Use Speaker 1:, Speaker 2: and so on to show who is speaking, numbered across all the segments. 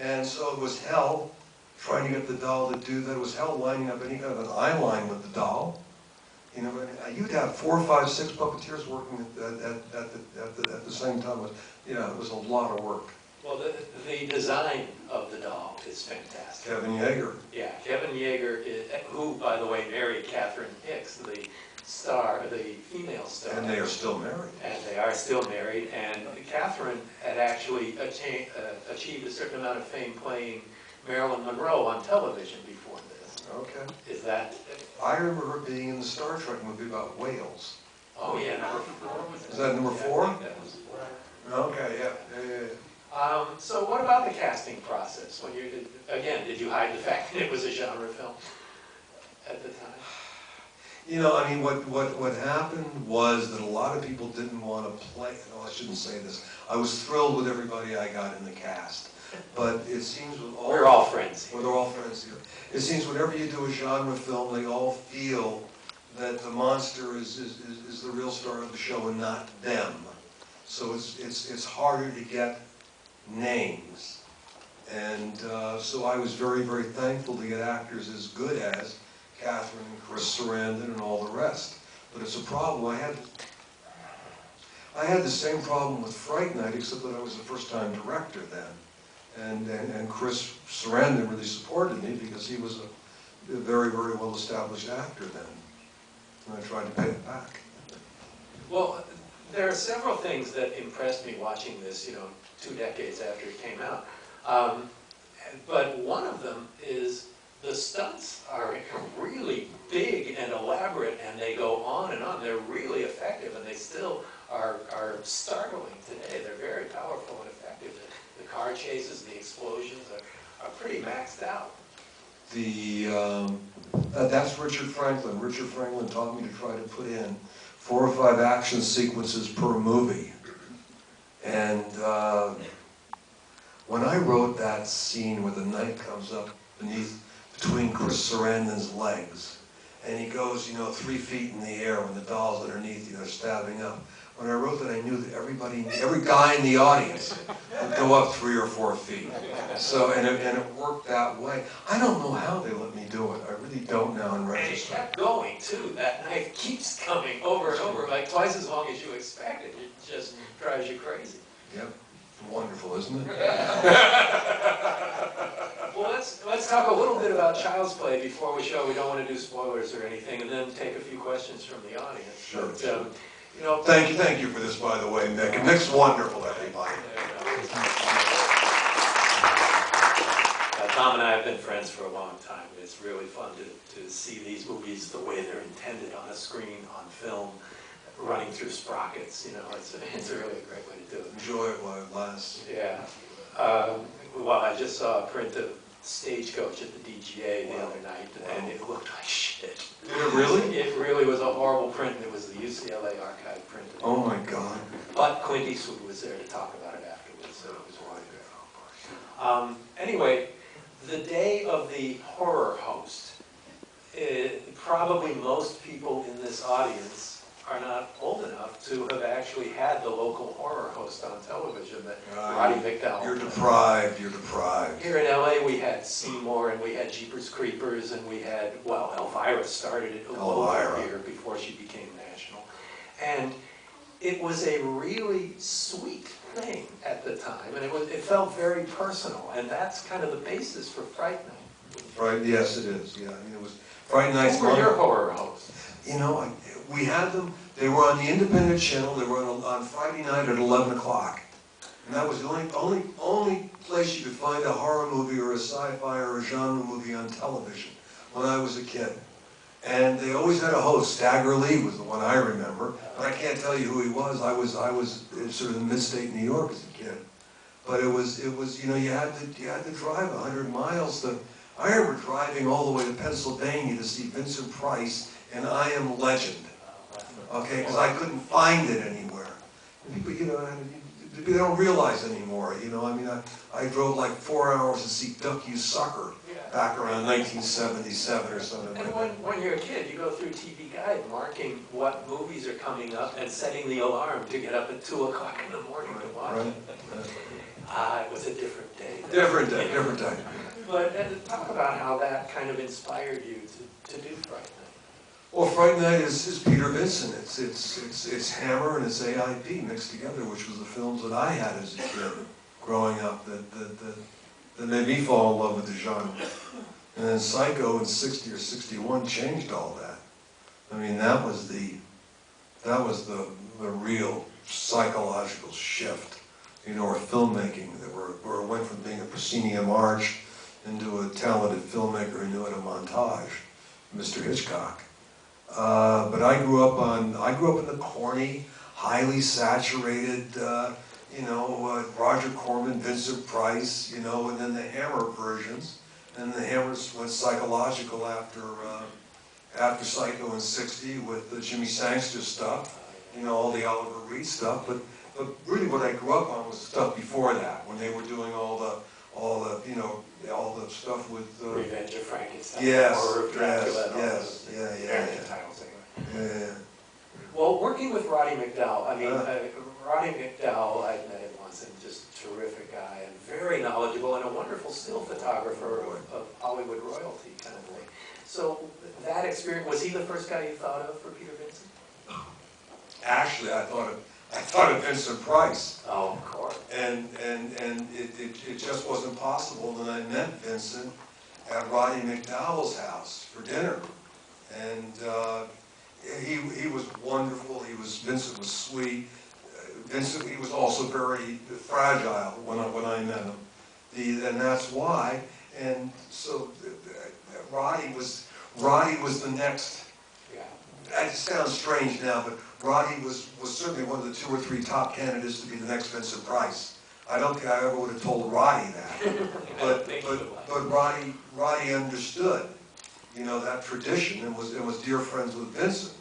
Speaker 1: And so it was hell trying to get the doll to do that. It was hell lining up any kind of an eye line with the doll. You know, you'd have 4, 5, 6 puppeteers working at the same time. It was a lot of work.
Speaker 2: Well, the design of the doll is fantastic.
Speaker 1: Kevin Yeager.
Speaker 2: Yeah, Kevin Yeager, who, by the way, married Catherine Hicks, the star, the female star.
Speaker 1: And they are still married.
Speaker 2: And they are still married. And Catherine had actually achieved a certain amount of fame playing Marilyn Monroe on television before this.
Speaker 1: Okay.
Speaker 2: Is that?
Speaker 1: I remember her being in the Star Trek movie about whales.
Speaker 2: Oh yeah, number 4.
Speaker 1: Is that number 4?
Speaker 2: I think that was 4.
Speaker 1: Okay, yeah.
Speaker 2: So what about the casting process? When did you hide the fact that it was a genre film at the time?
Speaker 1: You know, I mean, what happened was that a lot of people didn't want to play. No, I shouldn't say this. I was thrilled with everybody I got in the cast. But it seems with all...
Speaker 2: We're all friends here.
Speaker 1: Well, they're all friends here. It seems whenever you do a genre film, they all feel that the monster is the real star of the show and not them. So it's harder to get names. And so I was very, very thankful to get actors as good as Catherine and Chris Sarandon and all the rest. But it's a problem. I had the same problem with Fright Night, except that I was a first-time director then. And Chris Sarandon really supported me because he was a very, very well-established actor then. And I tried to pay it back.
Speaker 2: Well, there are several things that impressed me watching this, 2 decades after it came out. But one of them is the stunts are really big and elaborate, and they go on and on. They're really effective, and they still are startling today. They're very powerful and effective. The car chases, the explosions are pretty maxed out.
Speaker 1: That's Richard Franklin. Richard Franklin taught me to try to put in 4 or 5 action sequences per movie. And when I wrote that scene where the knight comes up between Chris Sarandon's legs, and he goes, 3 feet in the air when the doll's underneath, stabbing up. When I wrote that, I knew that every guy in the audience would go up 3 or 4 feet. So, and it worked that way. I don't know how they let me do it. I really don't now in retrospect.
Speaker 2: And it kept going, too. That knife keeps coming over and over, like twice as long as you expected. It just drives you crazy.
Speaker 1: Yep. Wonderful, isn't it?
Speaker 2: Well, let's talk a little bit about Child's Play before we show. We don't want to do spoilers or anything, and then take a few questions from the audience.
Speaker 1: Sure.
Speaker 2: But,
Speaker 1: thank you for this, by the way, Mick. And Mick's wonderful, everybody.
Speaker 2: Tom and I have been friends for a long time. It's really fun to see these movies the way they're intended on a screen, on film, running through sprockets. It's really a great way to do it.
Speaker 1: Enjoy it while it lasts.
Speaker 2: Yeah. Well, I just saw a print of Stagecoach at the DGA the other night, and it looked like shit.
Speaker 1: Did it really?
Speaker 2: It really was a horrible print, and it was the UCLA archive print.
Speaker 1: Oh my God.
Speaker 2: But Clint Eastwood was there to talk about it afterwards, so it was wonderful. Anyway, the day of the horror host, probably most people in this audience are not old enough to have actually had the local horror host on television that Roddy McDowell.
Speaker 1: You're deprived, you're deprived.
Speaker 2: Here in LA we had Seymour and we had Jeepers Creepers and we had, well, Elvira started it over here before she became national. And it was a really sweet thing at the time, and it felt very personal, and that's kind of the basis for Fright Night.
Speaker 1: Yes, it is. Yeah, I mean, it was Fright Night's.
Speaker 2: Who were your horror hosts?
Speaker 1: We had them. They were on the independent channel. They were on Friday night at 11 o'clock, and that was the only place you could find a horror movie or a sci-fi or a genre movie on television when I was a kid. And they always had a host. Stagger Lee was the one I remember, but I can't tell you who he was. I was sort of in mid-state New York as a kid. But it was you had to drive 100 miles to. I remember driving all the way to Pennsylvania to see Vincent Price and I Am Legend. Okay, because I couldn't find it anywhere. People, they don't realize anymore. I mean, I drove like 4 hours to see Duck You Sucker back around 1977 or something.
Speaker 2: And when you're a kid, you go through TV Guide marking what movies are coming up and setting the alarm to get up at 2 o'clock in the morning to watch it. It was a different day
Speaker 1: Different day, different day.
Speaker 2: But talk about how that kind of inspired you to do Fright Night.
Speaker 1: Well, Fright Night is Peter Vincent. It's Hammer and it's AIP mixed together, which was the films that I had as a kid growing up that made me fall in love with the genre. And then Psycho in 60 or 61 changed all that. I mean, that was the real psychological shift, you know, or filmmaking, where it went from being a proscenium arch into a talented filmmaker who knew how to montage, Mr. Hitchcock. But I grew up in the corny, highly saturated, you know, Roger Corman, Vincent Price, you know, and then the Hammer versions. And the Hammers went psychological after Psycho in 60 with the Jimmy Sangster stuff, you know, all the Oliver Reed stuff. But really what I grew up on was the stuff before that, when they were doing all the you know, all the stuff with
Speaker 2: Revenge of Frankenstein,
Speaker 1: yes,
Speaker 2: Horror of Dracula,
Speaker 1: yes,
Speaker 2: and all
Speaker 1: yes,
Speaker 2: those
Speaker 1: yeah.
Speaker 2: American titles anyway.
Speaker 1: Yeah.
Speaker 2: Well, working with Roddy McDowall, I mean, Roddy McDowall, I've met him once, and just a terrific guy, and very knowledgeable, and a wonderful still photographer of Hollywood royalty kind of thing. So that experience, was he the first guy you thought of for Peter Vincent?
Speaker 1: Actually, I thought of Vincent Price.
Speaker 2: Oh, of course.
Speaker 1: And it just wasn't possible. And I met Vincent at Roddy McDowall's house for dinner. And he was wonderful. Vincent was sweet. Vincent, he was also very fragile when I met him. And that's why. And so Roddy was the next. Yeah. It sounds strange now, but Roddy was certainly one of the 2 or 3 top candidates to be the next Vincent Price. I don't think I ever would have told Roddy that, but Roddy understood, you know, that tradition and was dear friends with Vincent.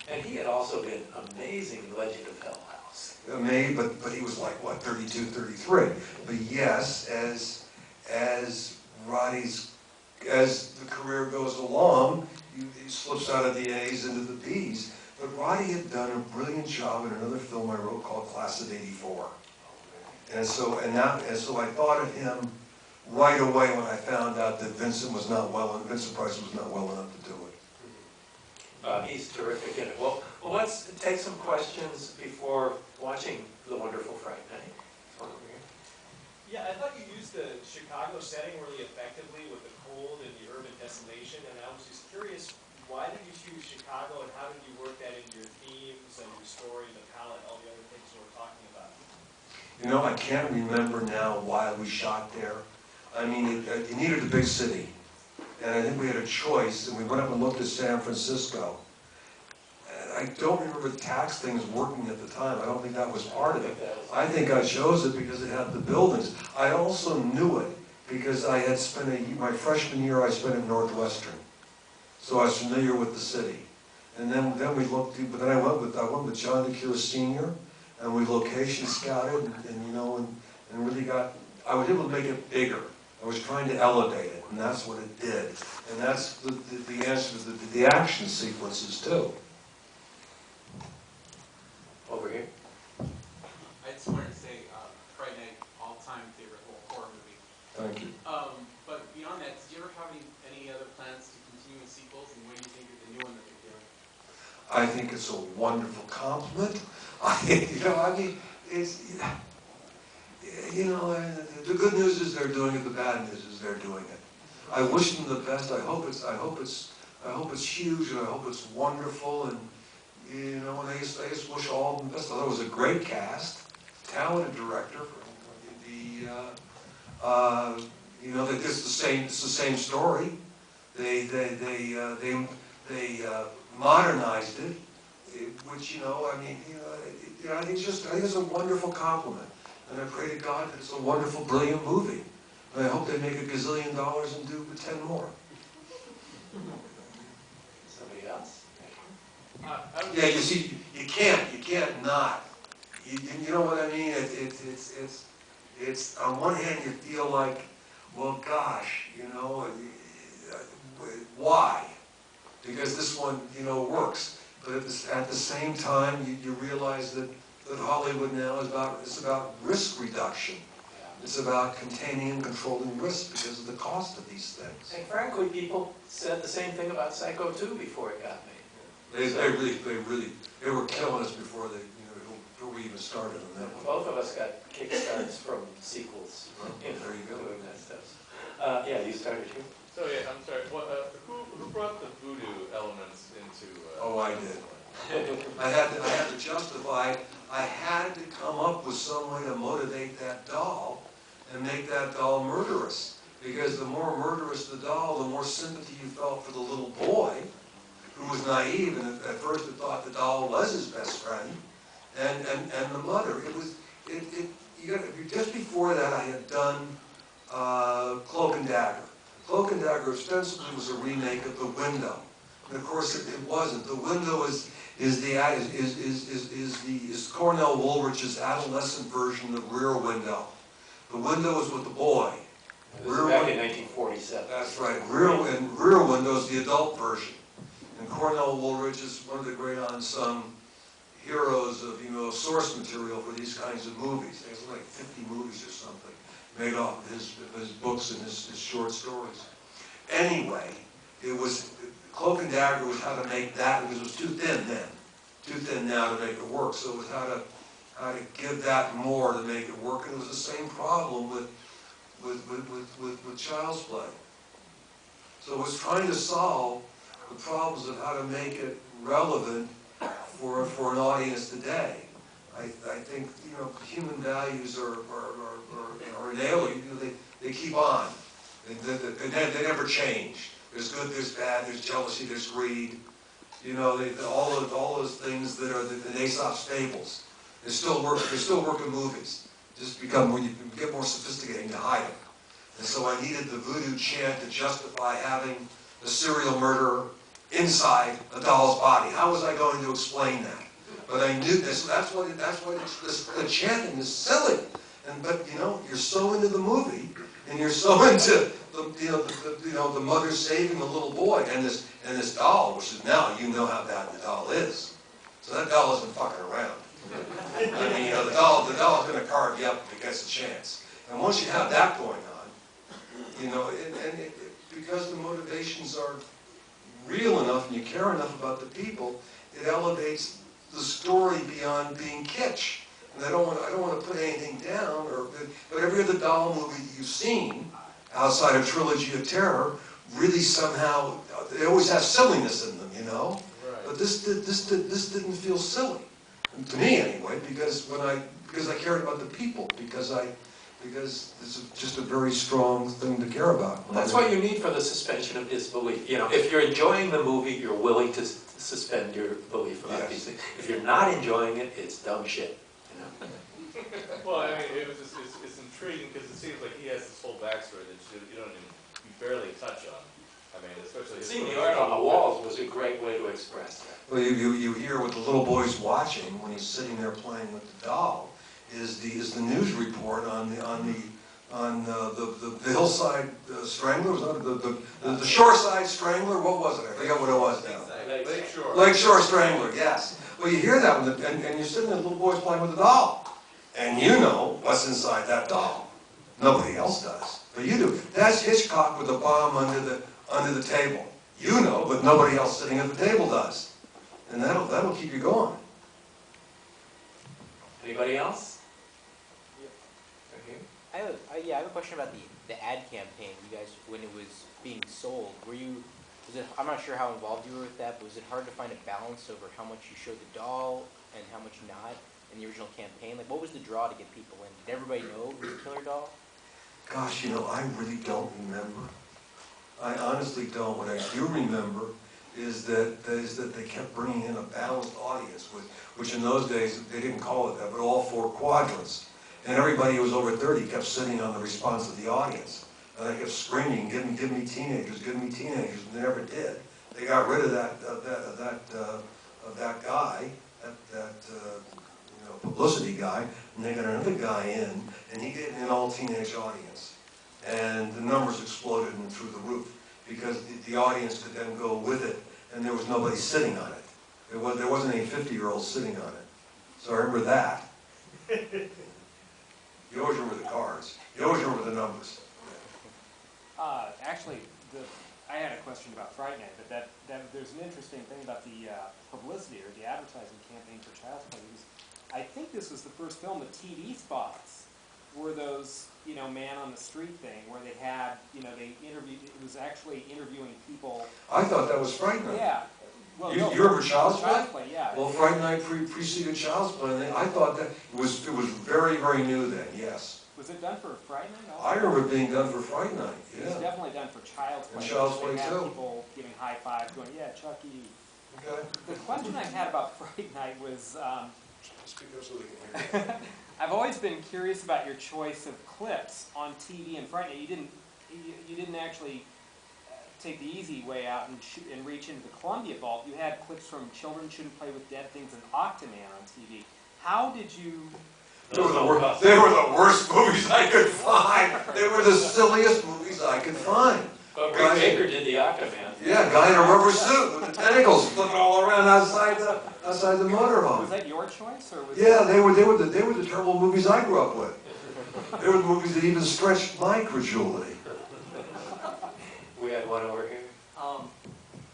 Speaker 2: And he had also been amazing in Legend of Hell House.
Speaker 1: But he was like what, 32, 33. But yes, as the career goes along, he slips out of the A's into the B's. But Roddy had done a brilliant job in another film I wrote called Class of '84. And so I thought of him right away when I found out that Vincent Price was not well enough to do it.
Speaker 2: He's terrific in it. Well, let's take some questions before watching the wonderful Fright Night. Over here.
Speaker 3: Yeah, I thought you used the Chicago setting really effectively with the cold and the urban desolation, and I was just curious, why did you choose Chicago, and how did you work that into your themes and your story, the palette, all the other things you were talking about?
Speaker 1: You know, I can't remember now why we shot there. I mean, you needed a big city. And I think we had a choice, and we went up and looked at San Francisco. And I don't remember tax things working at the time. I don't think that was part of it. I think I chose it because it had the buildings. I also knew it because I had spent my freshman year I spent at Northwestern. So I was familiar with the city. And then we looked, but then I went with John DeCure Sr., and we location scouted, and you know, and really I was able to make it bigger. I was trying to elevate it, and that's what it did. And that's the answer to the action sequences, too.
Speaker 2: Over here.
Speaker 4: I just wanted to say, Fright Night, all-time favorite horror movie.
Speaker 1: Thank you.
Speaker 4: But beyond that, did you ever have any other plans to continue with sequels, and what do you think of the new one that they're doing?
Speaker 1: I think it's a wonderful compliment. The good news is they're doing it. The bad news is they're doing it. I wish them the best. I hope it's huge, and I hope it's wonderful. And you know, and I just wish all of them the best. I thought it was a great cast, talented director. You know, that it's the same story. They modernized it, which, you know, I mean, I think it's a wonderful compliment. And I pray to God that it's a wonderful, brilliant movie. And I hope they make $1 gazillion and do 10 more.
Speaker 2: Somebody else?
Speaker 1: Yeah, you see, you can't not. You know what I mean? It's on one hand you feel like, well, gosh, you know, why? Because this one, you know, works. But at the same time, you realize that Hollywood now is about risk reduction. It's about containing and controlling risk because of the cost of these things.
Speaker 2: And frankly, people said the same thing about Psycho 2 before it got made.
Speaker 1: They were killing us before before we even started on that one.
Speaker 2: Both of us got kickstarts from sequels.
Speaker 1: There you go.
Speaker 2: Doing that stuff. Yeah, you started here.
Speaker 5: So yeah, I'm sorry. Who brought the voodoo elements into?
Speaker 1: Oh, I did. I had to justify. I had to come up with some way to motivate that doll and make that doll murderous. Because the more murderous the doll, the more sympathy you felt for the little boy, who was naive and at first had thought the doll was his best friend, and the mother. Just before that, I had done Cloak and Dagger. Cloak and Dagger ostensibly was a remake of The Window, and of course it wasn't. The Window is Cornell Woolrich's adolescent version of Rear Window. The Window is with the boy.
Speaker 2: This is back in 1947.
Speaker 1: That's right. Rear Window is the adult version. And Cornell Woolrich is one of the great unsung heroes of source material for these kinds of movies. There's like 50 movies or something made off of his books and his short stories. Anyway, Cloak and Dagger was how to make that, because it was too thin then. Too thin now to make it work. So it was how to give that more to make it work. And it was the same problem with Child's Play. So it was trying to solve the problems of how to make it relevant for an audience today. I think human values are inalienable. They keep on. They never change. There's good, there's bad, there's jealousy, there's greed. All those things that are the Aesop's fables. They still work in movies. Just when you get more sophisticated, you hide them. And so I needed the voodoo chant to justify having a serial murderer inside a doll's body. How was I going to explain that? But I knew this. That's why the chanting is silly. But you're so into the movie, and you're so into the mother saving the little boy and this doll, which is now how bad the doll is. So that doll isn't fucking around. I mean, the doll is going to carve you up if it gets a chance. And once you have that going on, because the motivations are real enough and you care enough about the people, it elevates the story beyond being kitsch. And I don't want to put anything down, but every other doll movie that you've seen outside of Trilogy of Terror really somehow they always have silliness in them, Right. But this didn't feel silly, and to me anyway, because I cared about the people, because this is just a very strong thing to care about.
Speaker 2: That's what you need for the suspension of disbelief. If you're enjoying the movie, you're willing to suspend your belief about these things. If you're not enjoying it, it's dumb shit.
Speaker 5: Well, I mean, it's intriguing because it seems like he has this whole backstory that you barely touch on. I mean, especially
Speaker 2: seeing the art on the walls was a great way to express that.
Speaker 1: Well, you hear what the little boy's watching when he's sitting there playing with the doll is the news report on the hillside strangler, was that the shoreside strangler? What was it? I forget what it was now. Lakeshore strangler. Yes. Well, you hear that and you're sitting there, the little boy's playing with the doll, and you know what's inside that doll. Nobody else does, but you do. That's Hitchcock with a bomb under the table. You know, but nobody else sitting at the table does, and that'll keep you going.
Speaker 2: Anybody else?
Speaker 6: I have a question about the ad campaign. You guys, when it was being sold, I'm not sure how involved you were with that, but was it hard to find a balance over how much you showed the doll and how much not in the original campaign? Like, what was the draw to get people in? Did everybody know it was a killer doll?
Speaker 1: Gosh, I really don't remember. I honestly don't. What I do remember is that they kept bringing in a balanced audience, which in those days, they didn't call it that, but all 4 quadrants. And everybody who was over 30 kept sitting on the response of the audience. And they kept screaming, give me teenagers, give me teenagers, and they never did. They got rid of that guy, that publicity guy, and they got another guy in, and he did an all teenage audience. And the numbers exploded and through the roof, because the audience could then go with it, and there was nobody sitting on it. There wasn't any 50-year-olds sitting on it. So I remember that. You always remember the cards. You always remember the numbers.
Speaker 3: Actually, I had a question about Fright Night, but there's an interesting thing about the publicity or the advertising campaign for Child's Play. Because I think this was the first film. The TV spots were those, man on the street thing, where they had, they interviewed. It was actually interviewing people.
Speaker 1: I thought that was Fright Night.
Speaker 3: Yeah. Well,
Speaker 1: You
Speaker 3: no,
Speaker 1: remember Child's Play?
Speaker 3: Child's Play, yeah.
Speaker 1: Well, Fright Night preceded Child's Play, and I thought that it was very, very new then, yes.
Speaker 3: Was it done for Fright Night also?
Speaker 1: I remember it being done for Fright Night,
Speaker 3: It was
Speaker 1: yeah.
Speaker 3: definitely done for Child's Play.
Speaker 1: And Child's
Speaker 3: They
Speaker 1: Play
Speaker 3: had
Speaker 1: too.
Speaker 3: people giving high fives, going, "Yeah, Chucky."
Speaker 1: Okay.
Speaker 3: The question I had about Fright Night was,
Speaker 1: Speak up so they can hear you.
Speaker 3: I've always been curious about your choice of clips on TV and Fright Night. You didn't actually take the easy way out and reach into the Columbia vault. You had clips from Children Shouldn't Play with Dead Things and Octoman on TV. How did you?
Speaker 1: They were the worst movies I could find. They were the silliest movies I could find.
Speaker 2: But Rick Baker did the Octoman.
Speaker 1: Yeah, guy in a rubber suit with the tentacles flipping all around outside the motorhome.
Speaker 3: Was that your choice, or was?
Speaker 1: Yeah, they were the terrible movies I grew up with. They were the movies that even stretched my credulity.
Speaker 2: We had one over here.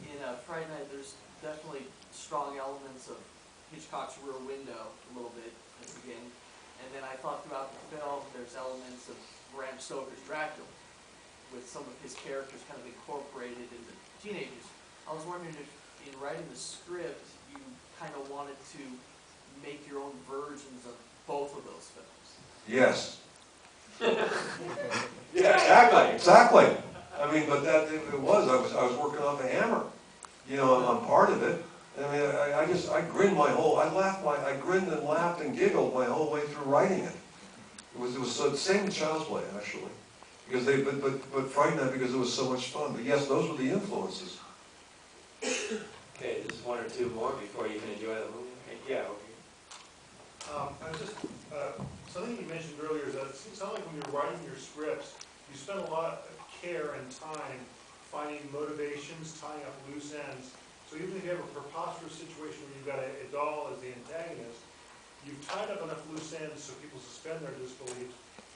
Speaker 7: In Fright Night, there's definitely strong elements of Hitchcock's Rear Window a little bit at the beginning. And then I thought throughout the film, there's elements of Bram Stoker's Dracula, with some of his characters kind of incorporated into teenagers. I was wondering if, in writing the script, you kind of wanted to make your own versions of both of those films.
Speaker 1: Yes. Yeah, exactly. I mean, but it was. I was working off a hammer, on part of it. I mean, I grinned I grinned and laughed and giggled my whole way through writing it. It was so same with Child's Play actually, because but Fright Night because it was so much fun. But yes, those were the influences.
Speaker 2: Okay, there's one or two more before you can enjoy the movie. Yeah, over here.
Speaker 8: I was just, something you mentioned earlier is that it sounds like when you're writing your scripts, you spend a lot of care and time finding motivations, tying up loose ends. So even if you have a preposterous situation where you've got a doll as the antagonist, you've tied up enough loose ends so people suspend their disbelief,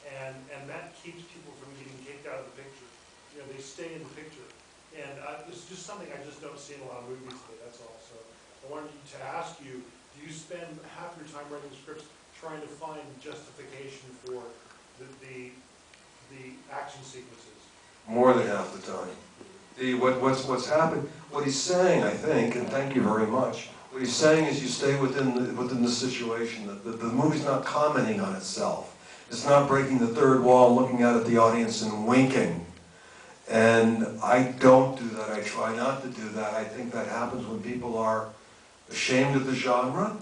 Speaker 8: and that keeps people from getting kicked out of the picture. They stay in the picture. And this is just something I just don't see in a lot of movies today, that's all. So I wanted to ask you, do you spend half your time writing scripts trying to find justification for the action sequences?
Speaker 1: More than half the time. What's happened? What he's saying, I think, and thank you very much. What he's saying is you stay within the situation. That the movie's not commenting on itself. It's not breaking the third wall, looking out at the audience and winking. And I don't do that. I try not to do that. I think that happens when people are ashamed of the genre,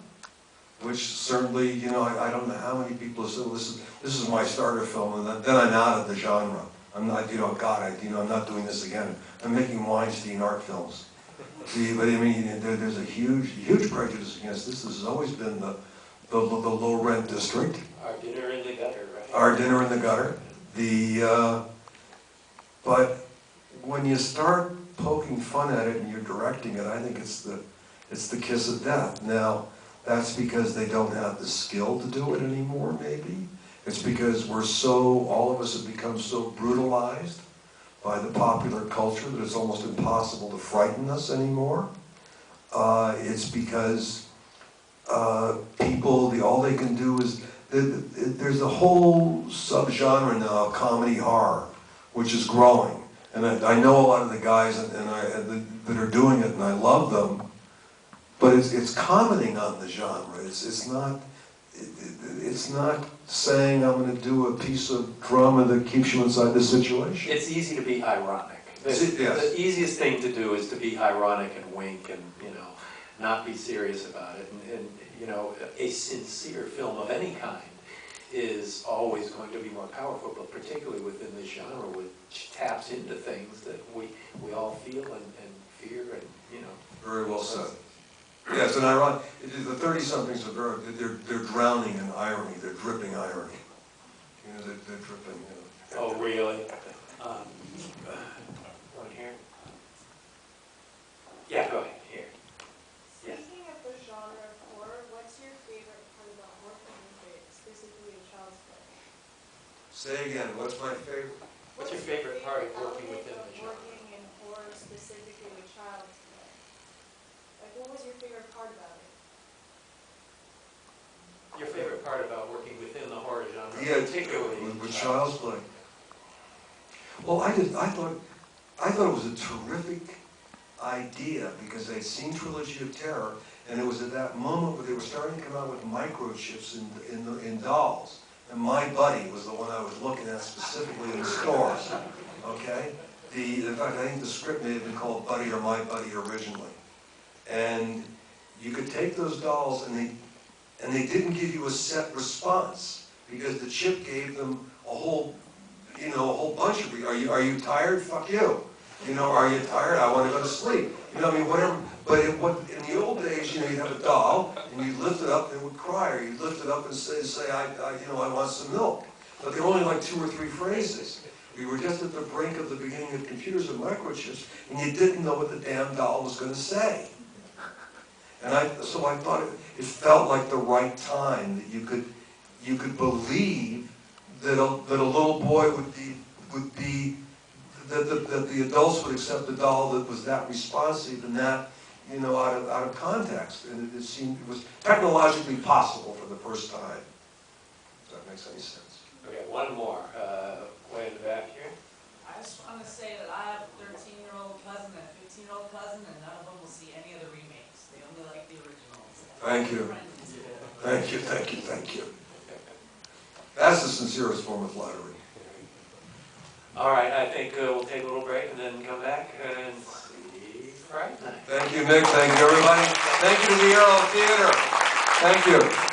Speaker 1: which certainly, I don't know how many people say, well, this is my starter film, and then I'm out of the genre. I'm not, I'm not doing this again. I'm making Weinstein art films. See, but I mean, there's a huge prejudice against this. This has always been the low rent district.
Speaker 2: Our Dinner in the Gutter, right?
Speaker 1: Our Dinner in the Gutter. But when you start poking fun at it and you're directing it, I think it's the kiss of death. Now, that's because they don't have the skill to do it anymore, maybe. It's because all of us have become so brutalized by the popular culture that it's almost impossible to frighten us anymore. It's because people, all they can do is, there's a whole subgenre now of comedy horror, which is growing. And I know a lot of the guys that are doing it, and I love them, but it's commenting on the genre. It's not saying I'm going to do a piece of drama that keeps you inside the situation.
Speaker 2: It's easy to be ironic.
Speaker 1: Yes.
Speaker 2: The easiest thing to do is to be ironic and wink and, not be serious about it. And a sincere film of any kind is always going to be more powerful, but particularly within this genre, which taps into things that we all feel and fear and,
Speaker 1: Very well said. Yes, and ironic. The 30-somethings are they're drowning in irony. They're dripping irony. They're dripping.
Speaker 2: Oh, really? One here? Yeah, go ahead. Here. Yes.
Speaker 9: Speaking of the genre of horror, what's your favorite part about working with it, specifically in Child's Play?
Speaker 1: Say again, what's my favorite?
Speaker 2: What's your favorite part of working within the genre?
Speaker 9: Working in horror, specifically with child's play. Like, what was your favorite part about it?
Speaker 2: Your favorite part about working within the horror genre,
Speaker 1: Yeah,
Speaker 2: particularly
Speaker 1: with child's play. Well, I thought it was a terrific idea because they'd seen Trilogy of Terror, and it was at that moment where they were starting to come out with microchips in dolls. And My Buddy was the one I was looking at specifically in the stores. Okay? In fact, I think the script may have been called Buddy or My Buddy originally. And you could take those dolls and they didn't give you a set response because the chip gave them a whole bunch of, are you tired? Fuck you. Are you tired? I want to go to sleep. I mean, whatever. But in the old days, you'd have a doll and you'd lift it up and it would cry, or you'd lift it up and say, I want some milk. But there were only like 2 or 3 phrases. We were just at the brink of the beginning of computers and microchips, and you didn't know what the damn doll was going to say. And so I thought it felt like the right time that you could believe that a little boy would be that the adults would accept a doll that was that responsive and that out of context, and it seemed it was technologically possible for the first time. If that makes any sense.
Speaker 2: Okay, one more. Way in the back here.
Speaker 10: I just want to say that I have a 13-year-old cousin and a 15-year-old cousin, and none of them will see any of the remakes. They only like the originals.
Speaker 1: Thank you. Thank you, thank you, thank you. That's the sincerest form of flattery.
Speaker 2: All right, I think we'll take a little break and then come back and see Fright Night.
Speaker 1: Thank you, Mick. Thank you, everybody. Thank you to the Aero Theater. Thank you.